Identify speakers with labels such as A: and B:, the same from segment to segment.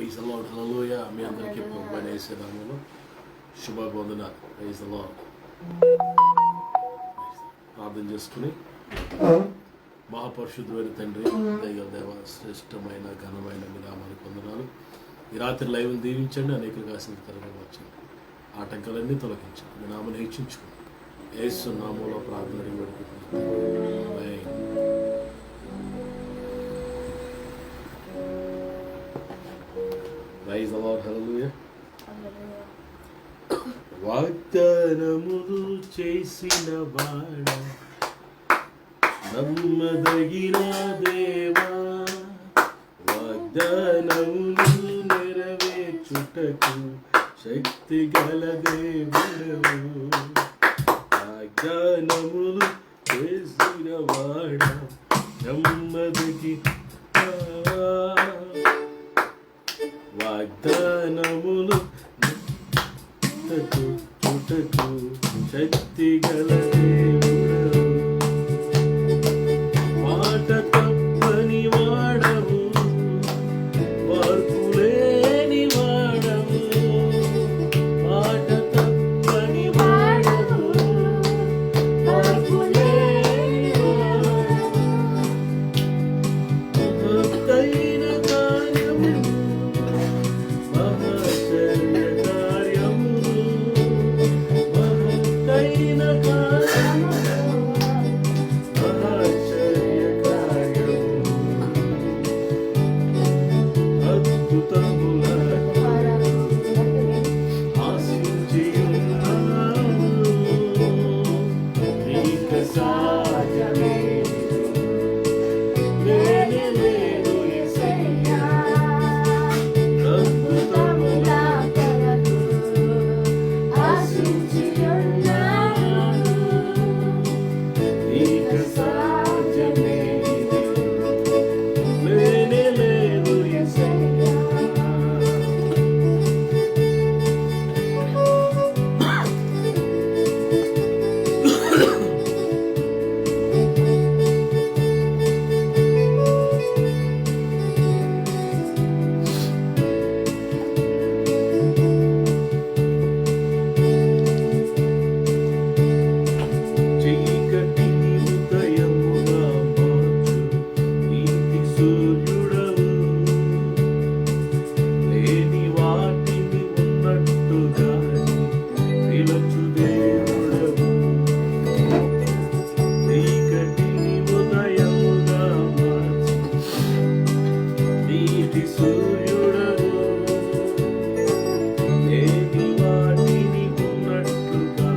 A: Praise the lord. Hallelujah. మీ అందరికీ ప్రభువైన యేసు నామములో శుభవందనాలు. Praise the lord. ప్రార్థన చేసుకుని, మహాపరిశుద్ధుడైన తండ్రి, దయగల దేవ, శ్రేష్టమైన ఘనమైన మీ నామానికి వందనాలు. ఈ రాత్రి లైవ్ని దీవించండి, అనేకులుగా ఆశీర్వాదాలుగా మార్చండి, ఆటంకాలన్నీ తొలగించండి, మీ నామను హెచ్చించుకోండి. యేసు నామములో ప్రార్థన వేడుకుంటున్నాను. Praise the lord. హల్లెలూయా. వాగ్దానములు చేసిన వాడ, నమ్మదగిన దేవా, వాగ్దానములు నెరవేర్చుటకు శక్తి గల దేవుడవు. వాగ్దానములు చేసిన వాడ, నమ్మదగిన వాగ్దానములు చుటకు శక్తి గల దేవుడవు. మాట తప్పని వాడవు, మార్పులేని వాడవు. మాట తప్పని వాడవు, మార్పులేని వాడవు. భక్తైన కార్యము, మహాశయ కార్యము, భక్తైన కార్యము, మహాశయ కార్యము. అద్భుతముల ఆశించియున్నాము, నీకు సాధ్యమే లేనే లేదు యేసయ్యా. అద్భుతముల నీకు సాధ్యమే లేనే లేదు యేసయ్యా. చీకటిని ఉదయముగా మార్చు నీతి సూర్యుడవు, లేని వాటిని ఉన్నట్టుగా నిలచు దేవుడవు. చీకటిని ఉదయముగా మార్చు నీతి సూర్యుడవు, లేని వాటిని ఉన్నట్టుగా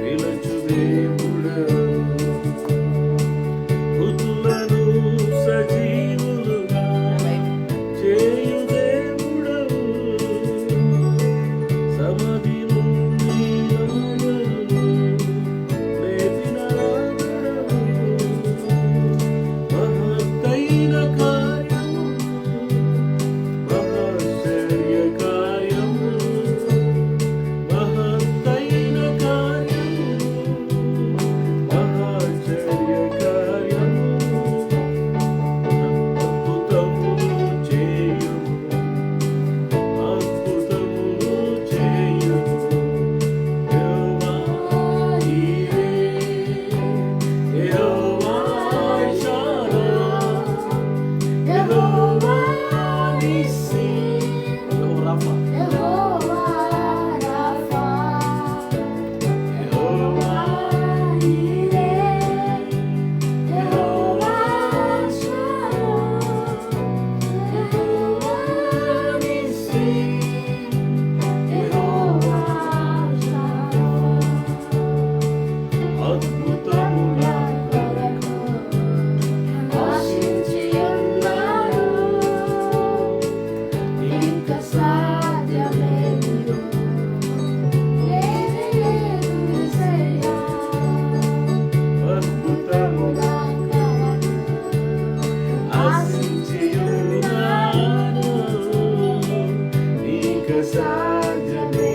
A: నిలచు దేవుడవు. మృతులను సజీవులుగా చేయు దేవుడవు, సమాధి నుండి రాజులను లేపిన రాజుడవు. మహత్తైన కార్యము, మహాశయ కార్యము, మహత్తైన కార్యము, మహాశయ కార్యము. అద్భుతములు చేయుము, అద్భుతములు చేయుము. యెహోవా ఈరే, యెహోవా షాలోమ్, యెహోవా నిస్సి, యెహోవా రాఫా, యెహోవా ఈరే, యెహోవా షాలోమ్, యెహోవా నిస్సి, యెహోవా షాలోమ్. అద్భుతముల కొరకు ఆశించియున్నాను, నీకు సాధ్యమే లేదు యేసయ్యా. అద్భుతముల ఆశించియున్నాను, నీకు సాధ్యమే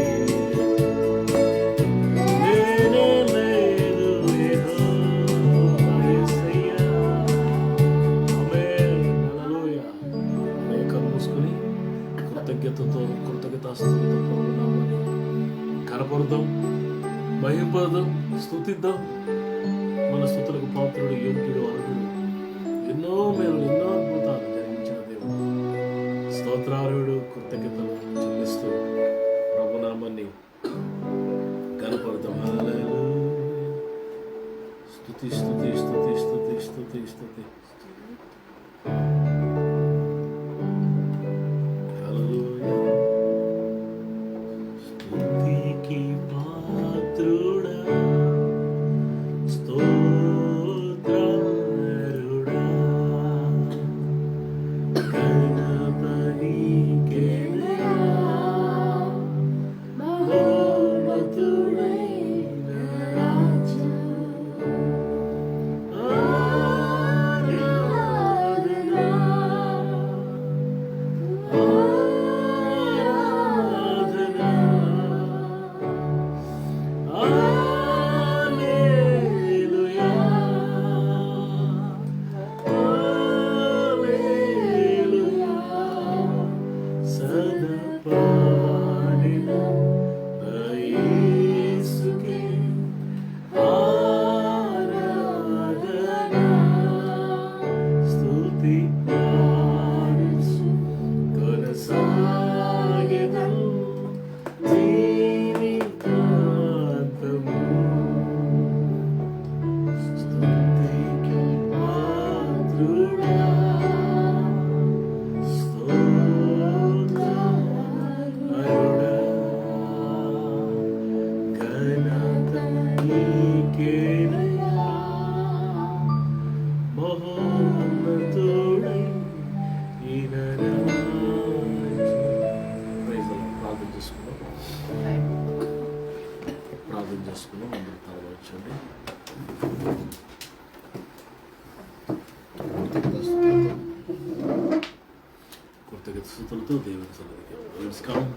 A: లేనే లేదు యెహోవా యేసయ్యా. ఆమేన్. హల్లెలూయా. కళ్ళు మూసుకొని కృతజ్ఞతాస్తుతులతో ప్రభునామాన్ని కనపడదాం, మహింపడదాం, స్తుతిద్దాం. మన స్తుతులకు పాత్రుడు, యోగ్యుడు, అర్హుడు, ఎన్నో మేలు, ఎన్నో అద్భుతాలు జరిగించిన దేవుడు, స్తోత్రార్హుడు. కృతజ్ఞతలు చెల్లిస్తూ ప్రభునామాన్ని కనపడదాం. హల్లెలూయా. స్తుతి స్తుతి స్తుతి స్తుతి స్తుతి స్తుతి. హల్లెలూయా. స్తుతికి పాత్రుడా, స్తోత్రార్హుడా, గణపతికేనయా, మహోన్నతుడైన రాజా, ప్రార్థన చేసుకున్నాం. అందరూ తలవంచండి. కృతజ్ఞతాస్తుతులతో దేవుని సన్నిధికి let's come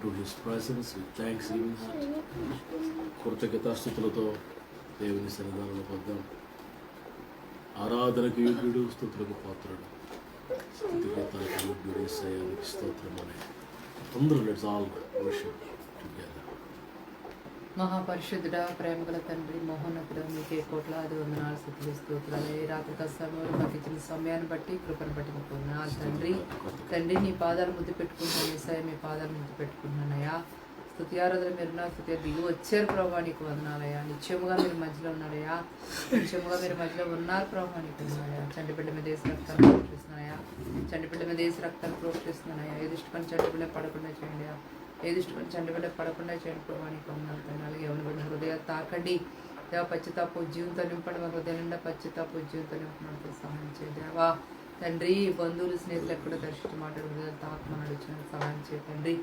A: to his presence with thanksgiving heart. కృతజ్ఞతాస్తుతులతో దేవుని సన్నిధానంలోకి వద్దాం. ఆరాధనకు యోగ్యుడు, స్తుతులకు పాత్రుడు, స్తుతిగీతాలకు యోగ్యుడు యేసయ్యానికి స్తోత్రం అనే అందరూ లెట్స్ ఆల్ వర్షిప్ టుగెదర్.
B: మహాపరిశుద్ధుడా, ప్రేమగల తండ్రి, మహోన్నతుడా, మీకే కోట్లాది వందనాలు, స్తుతులు, స్తోత్రాలు. ఈ రాత్రి సమయంలో మాకు ఇచ్చిన సమయాన్ని బట్టి, కృపను బట్టి మీకు వందనాలు తండ్రి. తండ్రి, నీ పాదాలు ముద్దు పెట్టుకుంటున్నాను యేసయ్య, మీ పాదాలు ముద్దు పెట్టుకుంటున్నానయ్యా. స్తుతి ఆరాధన మీరు నా స్తుతి దిగి వచ్చారు ప్రభా, నీకు వందనాలయ్యా. నిత్యముగా మీరు మధ్యలో ఉన్నారయ్యా, నిత్యముగా మీరు మధ్యలో ఉన్నారు ప్రభా, నీకు ఉన్నాయా. చంటిబిడ్డ మీద వేసి రక్తాన్ని ప్రోక్షిస్తున్నాయా, చంటిబిడ్డ మీద వేసి రక్తాన్ని ప్రోక్షిస్తున్నాయా. ఏ దృష్టి పని చంటిబిడ్డ పడకుండా చేయండి, ఏ దృష్టి పని చంటిబిడ్డ పడకుండా చేయండి ప్రభా, నీకు వందనాలు తండ్రి. అలాగే ఎవరి బిడ్డ హృదయాలు తాకండి దేవా, పశ్చాత్తాప జీవంతో నింపండి, మా హృదయం నిండా పశ్చాత్తాప జీవంతో నింపడానికి సహాయం చేయండి దేవా. తండ్రి, బంధువులు స్నేహితులు ఎక్కడ దర్శించి మాట్లాడు తాత్మని అడిచిన సహాయం చేయండి.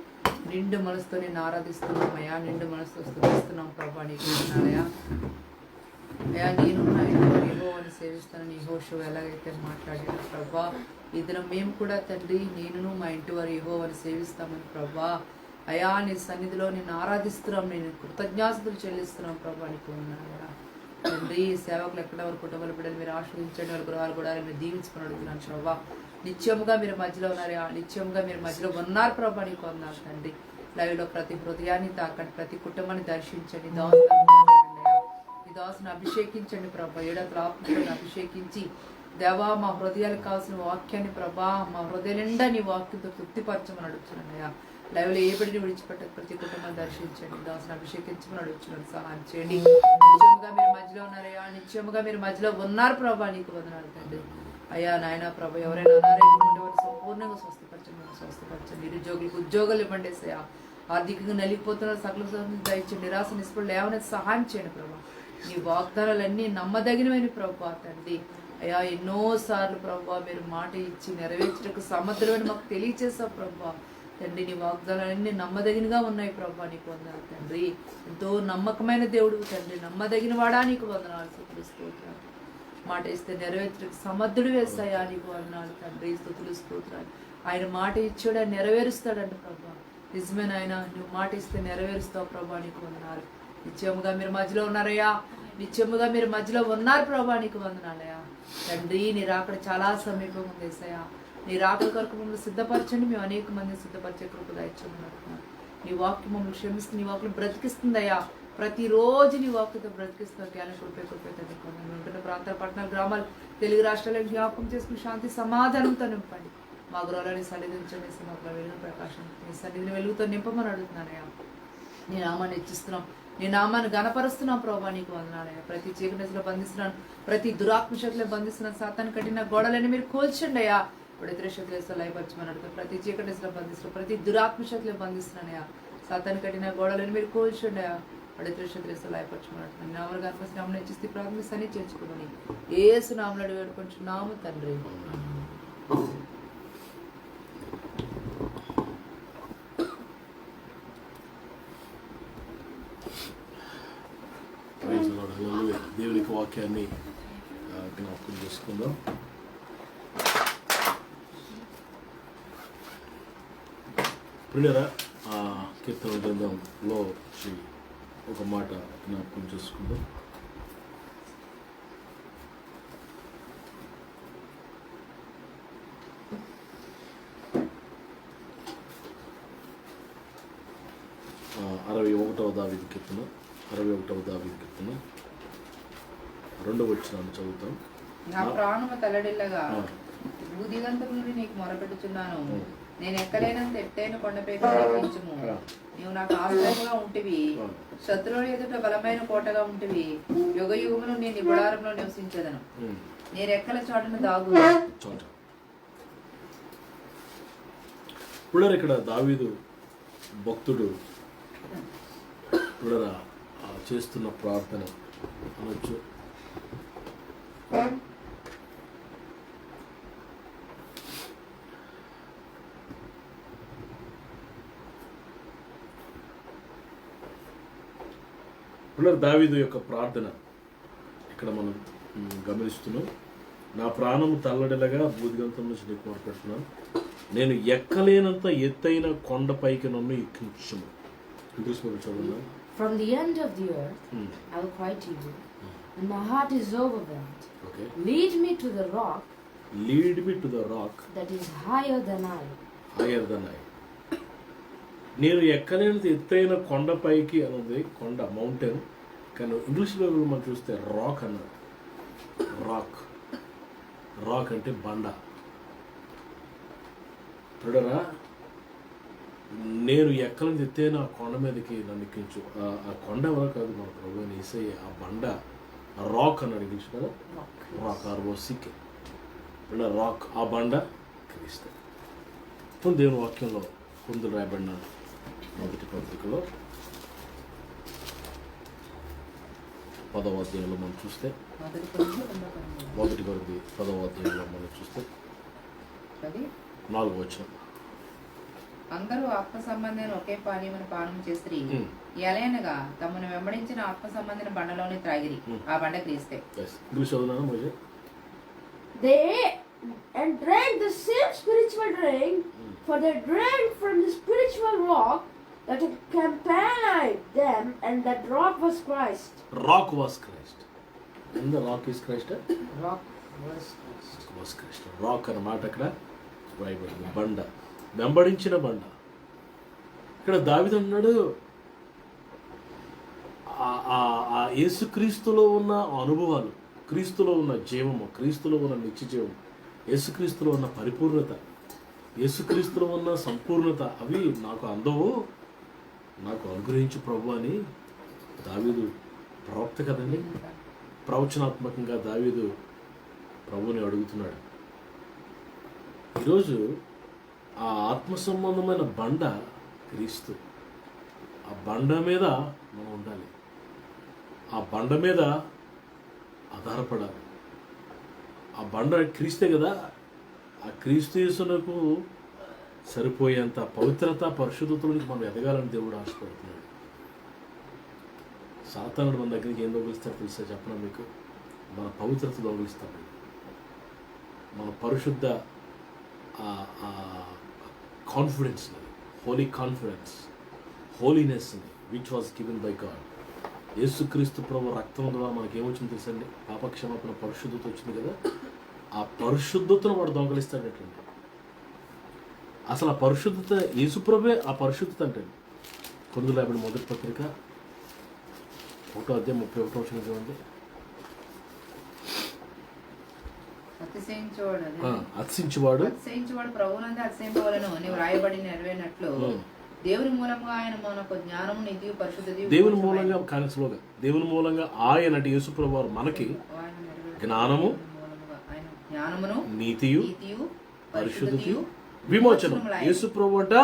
B: నిండు మనసుతో నేను ఆరాధిస్తున్నామయ్యా, నిండు మనసుతో స్తుతిస్తున్నాం ప్రభా, నీకు వందనాలయ్యా. అయ్యా, నేను నా ఇంట్లో యెహోవాను సేవిస్తాను నీ యెహోషువ ఎలాగైతే మాట్లాడిన ప్రభా, ఈ దినం మేము కూడా తండ్రి, నేను మా ఇంటి వారు యెహోవాను సేవిస్తామని ప్రభా. అయా, నీ సన్నిధిలో నేను ఆరాధిస్తున్నాం, నేను కృతజ్ఞాస్తులు చెల్లిస్తున్నాం ప్రభా, నీకు వందనాలయ్యా. తండ్రి, సేవకులు ఎక్కడ వారి కుటుంబాల బిడ్డలు మీరు ఆశ్రయించండి, వారి గృహాలు కూడా మీరు దీవించుకుని అడుగుతున్నాను ప్రభా. నిత్యముగా మీరు మధ్యలో ఉన్నారు, నిత్యముగా మీరు మధ్యలో ఉన్నారు ప్రభా, నీకు వందనాలు తండ్రి. లైవ్లో ప్రతి హృదయాన్ని తాకండి, ప్రతి కుటుంబాన్ని దర్శించండి, ఈ దాసును అభిషేకించండి ప్రభా. ఏడాది ఆత్మలను అభిషేకించి దేవా, మా హృదయాలకు కావాల్సిన వాక్యాన్ని ప్రభా, మా హృదయం నిండా నీ వాక్యంతో తృప్తిపరచమని అడుగుతున్నానయ్యా. లైవ్లో ఏ బిడ్డని విడిచిపెట్టక ప్రతి కుటుంబాన్ని దర్శించండి, దాసును అభిషేకించమని అడుగుతున్నాను, సహాయం చేయండి. నిత్యముగా మీరు మధ్యలో ఉన్నారయ్యా, నిత్యముగా మీరు మధ్యలో ఉన్నారు ప్రభా, నీకు వందనాలు తండ్రి. అయ్యా నాయన ప్రభా, ఎవరైనా అనారోగ్యంగా వారు సంపూర్ణంగా స్వస్థపరచండి. నిరుద్యోగులకు ఉద్యోగాలు ఇవ్వండి యేసయ్యా. ఆర్థికంగా నలిగిపోతున్న సకల దయచేయండి. నిరాశ నిస్పృహలు లేవని సహాయం చేయండి ప్రభా. నీ వాగ్దానాలన్నీ నమ్మదగినవని ప్రభా తండ్రి. అయ్యా, ఎన్నోసార్లు ప్రభా మీరు మాట ఇచ్చి నెరవేర్చడానికి సమర్థులని మాకు తెలియచేసావు ప్రభా తండ్రి. నీ వాగ్దానాలన్నీ నమ్మదగినగా ఉన్నాయి ప్రభా, నీకు వందనాలు తండ్రి. ఎంతో నమ్మకమైన దేవుడు తండ్రి, నమ్మదగిన వాడా, నీకు వందనాలు. స్తుతులు స్తోత్రాలు. మాట ఇస్తే నెరవేర్చడానికి సమర్థుడు వేస్తాయా, నీకు వందనాలు తండ్రి. స్తుతులు స్తోత్రాలు. ఆయన మాట ఇచ్చాడు, ఆయన నెరవేరుస్తాడంట ప్రభా. నిజమే నాయన, నువ్వు మాట ఇస్తే నెరవేరుస్తావు ప్రభా, నీకు వందనాలు. నిత్యముగా మీరు మధ్యలో ఉన్నారయ్యా, నిత్యముగా మీరు మధ్యలో ఉన్నారు ప్రభా, నీకు వందనాలయ్యా తండ్రి. నీ రాకడ చాలా సమీపం ఉంది యేసయ్యా. నీ రాకడ కొరకు మమ్మల్ని సిద్ధపరచండి, మేము అనేక మందిని సిద్ధపరిచే కృప దయచేయమని అడుగుతున్నాను. నీ వాక్యం మమ్మల్ని క్షమిస్తుంది, నీ వాక్యం బ్రతికిస్తుందయ్యా. ప్రతిరోజు నీ వాక్యతో బ్రతికిస్తున్న జ్ఞాన కృపే తండ్రి. మేము ఉంటున్న ప్రాంతాల పట్టణాలు గ్రామాలు తెలుగు రాష్ట్రాలకు జ్ఞాపకం చేసుకుని శాంతి సమాధానంతో నింపండి. మా గృహాలని సన్నిధి ఉంచండి, మాకు వెలుగు ప్రకాశం నీ సన్నిధిని వెలుగుతో నింపమని అడుగుతున్నానయ్యా. నీ నామాన్ని హెచ్చిస్తున్నాం, నీ నామాన్ని గణపరుస్తున్నాం ప్రభావ, నీకు వందనాలయ్యా. ప్రతి చీకటిలో బంధిస్తున్నాను, ప్రతి దురాత్మ శక్తిలో బంధిస్తున్నాను. సాతాను కట్టిన గోడలని మీరు కూల్చండి అయ్యా. ఇప్పుడు ఇతర శక్తులు లయపరచమని అడుగుతాను. ప్రతి చీకటిలో బంధిస్తున్నాను, ప్రతి దురాత్మ శక్తిలో బంధిస్తున్నానయ్యా. సాతాను కట్టిన గోడలని మీరు కూల్చండి అయ్యా. ఇతర శక్తులు లయపరచమని అడుగుతాను. నామలు కనిపిస్తే నామని హెచ్చిస్తే ప్రార్థన సన్ని చేర్చుకోమని యేసు నామములో వేడుకుంటున్నాము తండ్రి.
A: దేవునికి వాక్యాన్ని జ్ఞాపకం చేసుకుందాం. ప్రియులారా, కీర్తన గ్రంథంలో ఒక మాట జ్ఞాపకం చేసుకుందాం. దావీదు కీర్తన 61వ దావీదు కీర్తన 2వ వచనాన్ని చదువుతాం.
B: నా ప్రాణము తల్లడిల్లగా భూదిగంతము నుండి నీకు మొరపెట్టుచున్నాను. నేను ఎక్కలేనంత ఎత్తైన కొండపై ఎక్కించుము. నీవు నాకు ఆశ్రయంగా ఉంటివి, శత్రువుల ఎదుట బలమైన కోటగా ఉంటివి. యుగ యుగమును నేను నిబుడారంలో నివసించదను. నేను ఎక్కల చోటను దాగు
A: చోట. ఇప్పుడు ఇక్కడ దావీదు భక్తుడు ఇప్పుడు చేస్తున్న ప్రార్థన అనొచ్చు. దావీదు యొక్క ప్రార్థన ఇక్కడ మనం గమనిస్తున్నాం. నా ప్రాణము తల్లడిల్లగా భూదిగంతం నుంచి నీకు మొరపెడుతున్నాను. నేను ఎక్కలేనంత ఎత్తైన కొండపైకి నన్ను ఎక్కించుము. చదువున్నా.
C: From the end of the earth I will cry to you, and my heart is overwhelmed.
A: Okay.
C: Lead me to the rock.
A: Lead me to the rock
C: that is higher than I.
A: Higher than I. నేను ఎక్కలేనంత ఎత్తైన కొండపైకి అన్నది కొండ, mountain. కానీ ఇంగ్లీష్లో మనం చూస్తే rock అన్నారు. రాక్, రాక్ అంటే బండ. చూడరా, నేను ఎక్కలేని ఎత్తైన ఆ కొండ మీదకి నన్ను ఎక్కించు. ఆ కొండ ఎవరో కాదు, మన ప్రభు యేసయ్య. ఆ బండ రాక్ అన్నాడు ఇంగ్లీష్ కదా. Rock, ROCK. రాక్, ఆ బండ క్రీస్తు. దేవుని వాక్యంలో కొందరు రాయబడిన మొదటి పత్రికలో 10వ అధ్యాయంలో మనం చూస్తే, మొదటి కొరింథీ 10వ అధ్యాయంలో మనం చూస్తే 4వ వచనం.
B: అందరూ ఆత్మ సంబంధమైన ఒకే పానీయమును పానం చేసి ఎలయనగా తమను వెంబడించిన ఆత్మ సంబంధిన బండలోని త్రాగిరి. ఆ బండ క్రీస్తే.
C: They and drank the same spiritual drink, for they drank from the spiritual rock that accompanied them, and that rock was Christ.
A: Rock was Christ. And the rock is Christ.
B: Rock was Christ.
A: Was Christ. Rock అన్నమాట అక్కడ రాయబడింది. బండ, వెంబడించిన బండ. ఇక్కడ దావీదు అన్నాడు, ఆ యేసుక్రీస్తులో ఉన్న అనుభవాలు, క్రీస్తులో ఉన్న జీవము, క్రీస్తులో ఉన్న నిత్య జీవం, యేసుక్రీస్తులో ఉన్న పరిపూర్ణత, యేసుక్రీస్తులో ఉన్న సంపూర్ణత, అవి నాకు అందవు, నాకు అనుగ్రహించు ప్రభు అని దావీదు ప్రవక్త కదండి. ప్రవచనాత్మకంగా దావీదు ప్రభుని అడుగుతున్నాడు. ఈరోజు ఆ ఆత్మ సంబంధమైన బండ క్రీస్తు. ఆ బండ మీద మనం ఉండాలి, ఆ బండ మీద ఆధారపడాలి. ఆ బండ క్రీస్తే కదా. ఆ క్రీస్తు యేసునకు సరిపోయేంత పవిత్రత, పరిశుద్ధతలోనికి మనం ఎదగాలని దేవుడు ఆశపడుతున్నాడు. సాతానుడు మన దగ్గరికి ఏం దొంగిలిస్తాడు తెలుసా చెప్పనా మీకు? మన పవిత్రత దొంగిలిస్తాడు, మన పరిశుద్ధ కాన్ఫిడెన్స్ని, హోలీ కాన్ఫిడెన్స్, హోలీనెస్ని, which was given by God. Yesukristu ప్రభు రక్తం ద్వారా మనకి ఏమొచ్చింది తెలుసండి? పాపక్షమాపణ, పరిశుద్ధత వచ్చింది కదా. ఆ పరిశుద్ధతను వాడు దొంగలిస్తాడటండి. అసలు ఆ పరిశుద్ధత యేసుప్రభువే ఆ పరిశుద్ధత అంటే. కొరింథీయులకు రాయబడిన మొదటి పత్రిక 1:31 చూడండి. అతిశయించువాడు
B: ప్రభువునందు అతిశయింపవలెను నీవు రాయబడి నెరవేరినట్లు దేవుని మూలంగా ఆయన మనకు జ్ఞానము నీతియు పరిశుద్ధత
A: దేవుని మూలంగా కానీ స్లోగా దేవుని మూలంగా ఆయన అంటే యేసుప్రభువు వారు మనకి జ్ఞానము
B: జ్ఞానమును
A: నీతియు పరిశుద్ధతయు విమోచనం. యేసుప్రభు అంట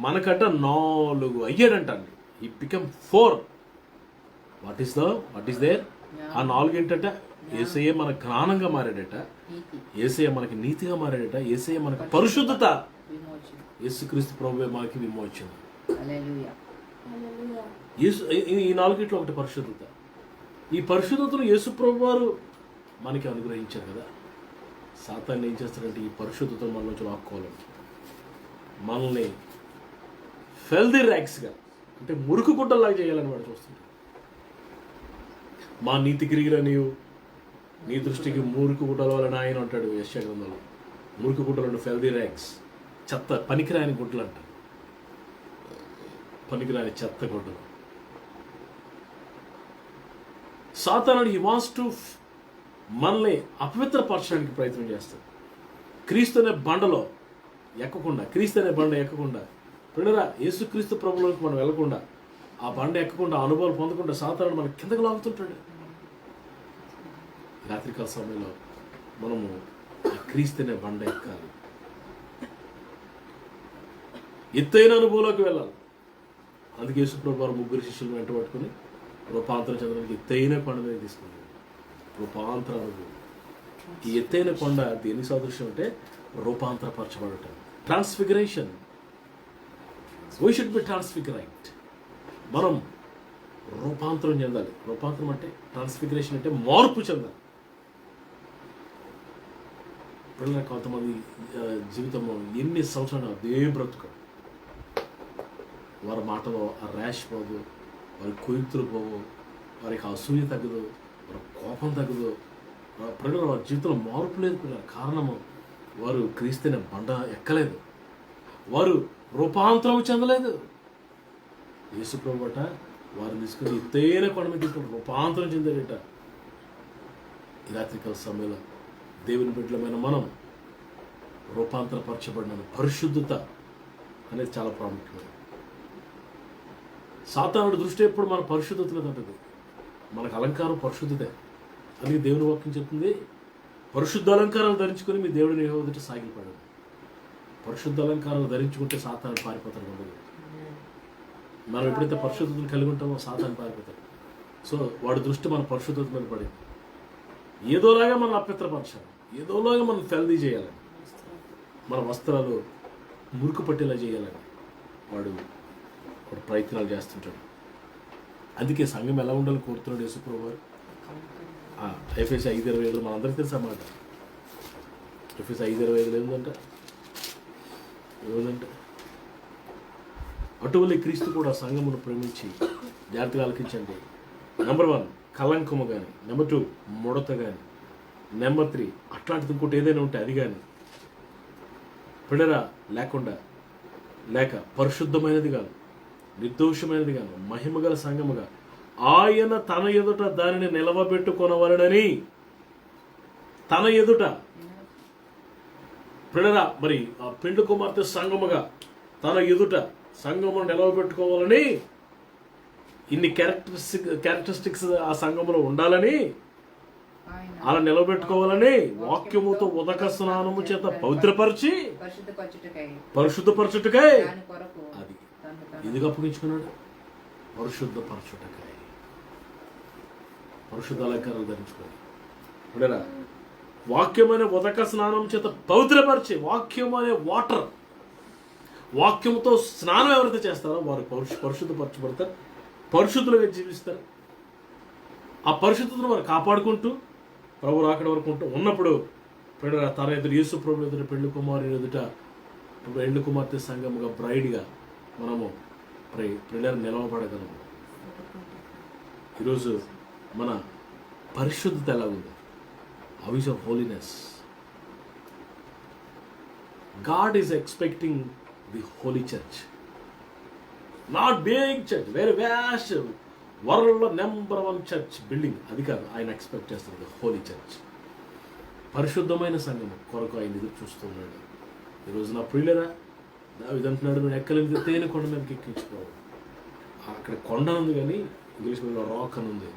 A: మనకట 4 అయ్యాడంట. ఈ బికమ్ 4. What is there? ఆ 4 ఏంటంటే యేసయ్య మన జ్ఞానంగా మారాడట, యేసయ్య మనకి నీతిగా మారాడట, యేసయ్య మనకి పరిశుద్ధత, యేసుక్రీస్తు ప్రభువే మనకి విమోచన. ఈ 4 ఒకటి పరిశుద్ధత. ఈ పరిశుద్ధతను యేసు ప్రభు వారు మనకి అనుగ్రహించారు కదా. సాతాన్ని ఏం చేస్తారంటే ఈ పరిశుద్ధతను మన నుంచి లాక్కోవాలని మనల్ని ఫెల్దీ ర్యాక్స్గా అంటే మురికి గుడ్డల్లాగా చేయాలని వాడు చూస్తుంటాడు. మా నీతి గిరిగిన నీవు నీ దృష్టికి మురికి గుడ్డల వలన ఆయన అంటాడు యెషయా గ్రంథంలో. మురికి గుడ్డలు ఫెల్దీ ర్యాక్స్, చెత్త పనికిరాని గుడ్డలు అంట, పనికిరాని చెత్త గుడ్డలు. సాతానుడు హి వాంట్స్ టు మనల్ని అపవిత్రపరచడానికి ప్రయత్నం చేస్తాడు. క్రీస్తు అనే బండలో ఎక్కకుండా, క్రీస్తు అనే బండ ఎక్కకుండా, పిల్లరా యేసుక్రీస్తు ప్రభువులోకి మనం వెళ్ళకుండా, ఆ బండ ఎక్కకుండా, అనుభవాలు పొందకుండా సాతానుడు మనకి కిందకు లాగుతుంటాడు. రాత్రికాల సమయంలో మనము ఆ క్రీస్తు అనే బండ ఎక్కాలి, ఎత్తైన అనుభవంలోకి వెళ్ళాలి. అందుకే యేసు ప్రభు వారు 3 శిష్యులను వెంట పట్టుకుని రూపాంతరం చెందడానికి ఎత్తైన కొండ మీద తీసుకున్నాడు. రూపాంతర అనుభవం. ఈ ఎత్తైన కొండ దేని సాదృశ్యం అంటే రూపాంతరపరచబడటం, transfiguration. We should be transfigured. మనం రూపాంతరం చెందాలి. రూపాంతరం అంటే ట్రాన్స్ఫిగరేషన్ అంటే మార్పు చెందాలి. పిల్లల కొంతమంది జీవితంలో ఎన్ని సంవత్సరాలు అదే బ్రతుకు, వారి మాటలో ఆ ర్యాష్ పోదు, వారి కుయుక్తులు పోవు, వారికి అసూయ తగ్గదు, వారి కోపం తగ్గదు, ప్రజలు వారి జీవితంలో మార్పు లేదు. పిల్లల కారణము వారు క్రీస్తుని బండ ఎక్కలేదు, వారు రూపాంతరం చెందలేదు. యేసుప్రభు అట వారిని తీసుకుని ఎత్తైన కొండ మీద తీసుకుని రూపాంతరం చెందాడట. ఈ రాత్రికాల సమయంలో దేవుని బిడ్డలమైన మనం రూపాంతరపరచబడిన పరిశుద్ధత అనేది చాలా ప్రాముఖ్యమైనది. సాతానుడి దృష్టి ఎప్పుడు మన పరిశుద్ధత మీద ఉంటుంది. మనకు అలంకారం పరిశుద్ధతే. అందుకే దేవుని వాక్యం చెప్తుంది, పరిశుద్ధ అలంకారాలు ధరించుకొని మీ దేవుడిని యెహోవా సాగిపడండి. పరిశుద్ధ అలంకారాలు ధరించుకుంటే సాతాను పారిపోతాడు. మనం ఎప్పుడైతే పరిశుద్ధతను కలిగి ఉంటామో సాతాను పారిపోతాడు. సో వాడి దృష్టి మన పరిశుద్ధత మీద పడింది. ఏదోలాగా మనం అపవిత్రపరచాలి, ఏదోలాగా మనం ఫెల్దీ చేయాలని, మన వస్త్రాలు మురికి పట్టేలా చేయాలని వాడు ప్రయత్నాలు చేస్తుంటాడు. అందుకే సంఘం ఎలా ఉండాలని కోరుతున్నాడు యేసుప్రభు వారు. ఎఫెసీ 5:25 మనందరికీ తెలుసు అన్నమాట. ఎఫెసీ 5:25 ఏముందంటే అటువలే క్రీస్తు కూడా సంఘమును ప్రేమించి జాగ్రత్తగా ఆలకించండి. నెంబర్ 1 కలంకము కానీ, నెంబర్ 2 ముడత కానీ, నెంబర్ 3 అట్లాంటిది ఇంకోటి ఏదైనా ఉంటే అది కానీ పిల్లరా లేక పరిశుద్ధమైనది కాదు, నిర్దోషమైనది కాదు, మహిమగల సంఘముగా ఆయన తన ఎదుట దానిని నిలవబెట్టుకొనవలెనని, తన ఎదుట పిల్లరా మరి ఆ పెండ్లి కుమార్తె సంఘముగా తన ఎదుట సంఘమును నిలవబెట్టుకోవాలని, ఇన్ని క్యారెక్టరిస్టిక్స్ ఆ సంఘములో ఉండాలని, అలా నిలబెట్టుకోవాలని వాక్యముతో ఉదక స్నానము చేత పవిత్రపరిచి పరిశుద్ధపరచుటకై అది ఎందుకు అప్పగించుకున్నాడు? పరిశుద్ధపరచుటకై, పరిశుద్ధ అలంకారాలు ధరించుకోవాలి. ఉండేనా వాక్యమైన ఉదక స్నానం చేత పవిత్రపరిచి, వాక్యం అనే వాటర్, వాక్యంతో స్నానం ఎవరైతే చేస్తారో వారు పరిశుద్ధపరచబడతారు, పరిశుద్ధులుగా జీవిస్తారు. ఆ పరిశుద్ధతను వారు కాపాడుకుంటూ ప్రభు రాకడ వరకు ఉన్నప్పుడు తన ఎదురు యేసు ప్రభు ఎదుట పెళ్లి కుమారుని ఎదుట పెళ్లి కుమార్తె సంఘముగా బ్రైడ్గా మనము పిల్లలు నిలవబడగలము. ఈరోజు మన పరిశుద్ధత ఎలా ఉంది? How is your holiness? God is expecting the holy church, not big church, very vast వరల్డ్లో నెంబర్ 1 చర్చ్ బిల్డింగ్, అది కాదు ఆయన ఎక్స్పెక్ట్ చేస్తుంది. హోలీ చర్చ్, పరిశుద్ధమైన సంఘం కొరకు ఆయన ఎదురు చూస్తున్నాడు. ఈరోజు నా ప్రియులరా, దావీదు అంటున్నాడు, నువ్వు ఎక్కలేని తేనె కొండ మీదకి ఎక్కించుకోవు. అక్కడ కొండ ఉంది కానీ ఇంగ్లీష్ మీడియంలో రాక్ అని ఉంది.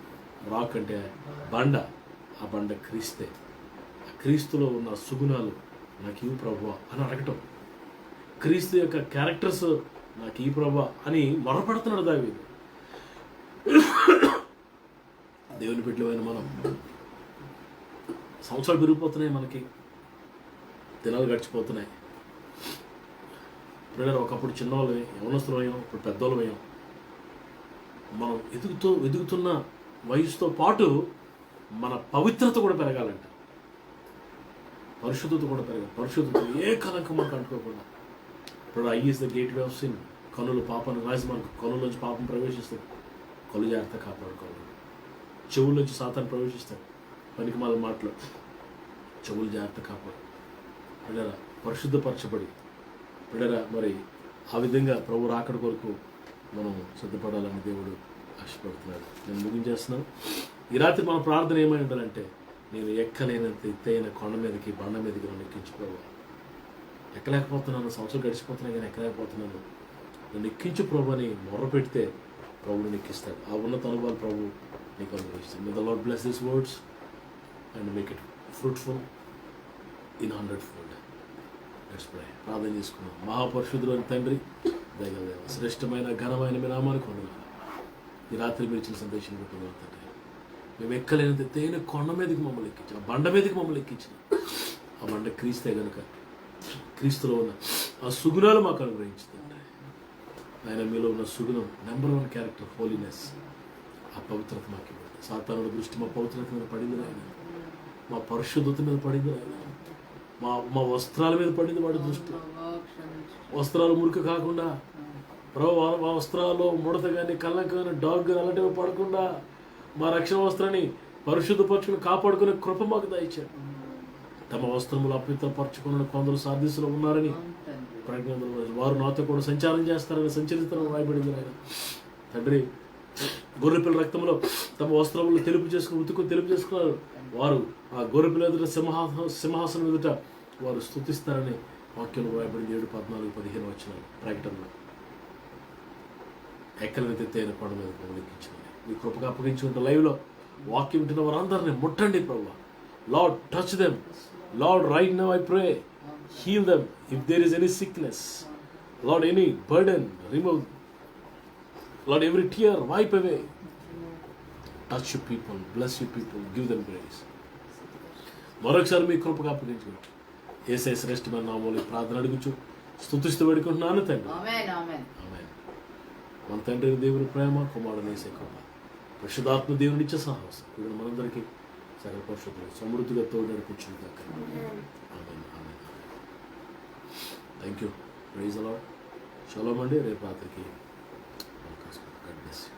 A: రాక్ అంటే బండ, ఆ బండ క్రీస్తే. ఆ క్రీస్తులో ఉన్న సుగుణాలు నాకు ఇవి ప్రభువా అని అడగటం, క్రీస్తు యొక్క క్యారెక్టర్స్ నాకు ఈ ప్రభువా అని మొరపెడుతున్నాడు దావీదు. దేవుని బిడ్డలమైన మనం సంవత్సరాలు పెరిగిపోతున్నాయి, మనకి దినాలు గడిచిపోతున్నాయి. పిల్లలు ఒకప్పుడు చిన్నవాళ్ళమే, యవనస్తులమయ్యాం, ఇప్పుడు పెద్దవాళ్ళమయ్యాం. మనం ఎదుగుతున్న వయసుతో పాటు మన పవిత్రత కూడా పెరగాలంట, పరిశుద్ధత కూడా పెరగాలి. పరిశుద్ధత ఏ కలంకం మనకు అంటుకోకుండా. ఇప్పుడు I is the gate way of sin, కనులు పాపాన్ని రాసి మనకు కనులోంచి పాపం ప్రవేశిస్తుంది, కళ్ళు జాగ్రత్త కాపాడుకోవాలి. చెవుల్లోంచి సాతాన్ని ప్రవేశిస్తాడు, పనికి మాల మాటలు, చెవులు జాగ్రత్త కాపాడు. పిల్లరా పరిశుద్ధపరచబడి పిల్లరా మరి ఆ విధంగా ప్రభు రాకడ కొరకు మనం సిద్ధపడాలని దేవుడు ఆశపడుతున్నాడు. నేను ముగించేస్తున్నాను. ఈ రాత్రి మన ప్రార్థన ఏమై ఉండాలంటే, నేను ఎక్కలేనంత ఎత్తైన కొండ మీదకి బండ మీదకి నన్ను ఎక్కించుకోవాలి. ఎక్కలేకపోతున్నాను, సంవత్సరం గడిచిపోతున్నాయి కానీ ఎక్కలేకపోతున్నాను, నన్ను ఎక్కించు ప్రభు అని మొర్ర పెడితే ప్రభుని ఎక్కిస్తాడు. ఆ ఉన్నత అనుభవాలు ప్రభు నీకు అనుభవిస్తాడు. May the lord bless this words and make it fruitful in 100-fold. Let's pray. ప్రార్థన చేసుకున్నాం. మహాపరిశుద్ధుడైన తండ్రి, దయగల దేవ, శ్రేష్టమైన ఘనమైన మీ నామానికి వందనాలు. ఈ రాత్రి మీరు ఇచ్చిన సందేశం పెట్టుకున్నాం తండ్రి. మేము ఎక్కలేనంత తేనె కొండ మీదకి మమ్మల్ని ఎక్కించి, ఆ బండ మీదకి మమ్మల్ని ఎక్కించిన, ఆ బండ క్రీస్తే కనుక క్రీస్తులో ఉన్న ఆ సుగుణాలు మాకు అనుగ్రహించింది. ఆయన మీలో ఉన్న సుగుణం నెంబర్ 1 క్యారెక్టర్ హోలీనెస్, ఆ పవిత్రత మాకు ఇవ్వండి. సాతానుడి దృష్టి మా పవిత్రత మీద పడింది ఆయన, మా పరిశుద్ధత మీద పడింది ఆయన, మా వస్త్రాల మీద పడింది వాడి దృష్టి. వస్త్రాలు మురికి కాకుండా, మా వస్త్రాల్లో ముడత కానీ కళ్ళ కానీ డాగ్ కానీ అలాంటివి పడకుండా మా రక్షణ వస్త్రాన్ని పరిశుద్ధపరచుకుని కాపాడుకునే కృప మాకు దయచాడు. తమ వస్త్రములు అపవిత్రపరచుకున్న కొందరు సాధిస్తులు ఉన్నారని ప్రజ్ఞానంలో వారు నాతో కూడా సంచారం చేస్తారని సంచరిస్తారని రాయబడింది ఆయన. తండ్రి, గొర్రెపిల్ల రక్తంలో తమ వస్త్రములు ఉతుకుని తెలుపు చేసుకున్నారు. వారు ఆ గొర్రెపిల్ల ఎదుట సింహాసనం ఎదుట వారు స్తుతిస్తారని వాక్యంలో రాయబడింది. 7:14-15 వచనాలు ప్రకటనలో. ఎక్కలైతే తేనె కొండ మీద ఎక్కించిన మీ కృపగా అప్పగించుకుంటే లైవ్లో వాక్యం వింటున్న వారందరినీ ముట్టండి ప్రభువా. Lord, touch them. Lord, right now I pray, heal them if there is any sickness. Lord, any burden, remove. Lord, every tear, wipe away. Touch your people, bless your people, give them grace. మరొకసారి మీ కృపగా అప్పగించుకుంటాం. యేసయ్య శ్రేష్టమైన నామములో ప్రార్థన అడుగుచు స్తుతిస్తూ వేడుకుంటున్నాను తండ్రి.
B: ఆమేన్, ఆమేన్,
A: ఆమేన్. మన తండ్రి దేవుని ప్రేమ, కుమారుని యేసయ్య కృప, పరిశుద్ధాత్మ దేవుని ఇచ్చే సాహసం ఇప్పుడు మనందరికీ సకల పరిశుద్ధులు సమృద్ధిగా తోడు నడిపించును గాక. Amen, amen. Thank you. Praise the lord. Shalom అండి. రేపు రాత్రికి అవకాశం. God bless you.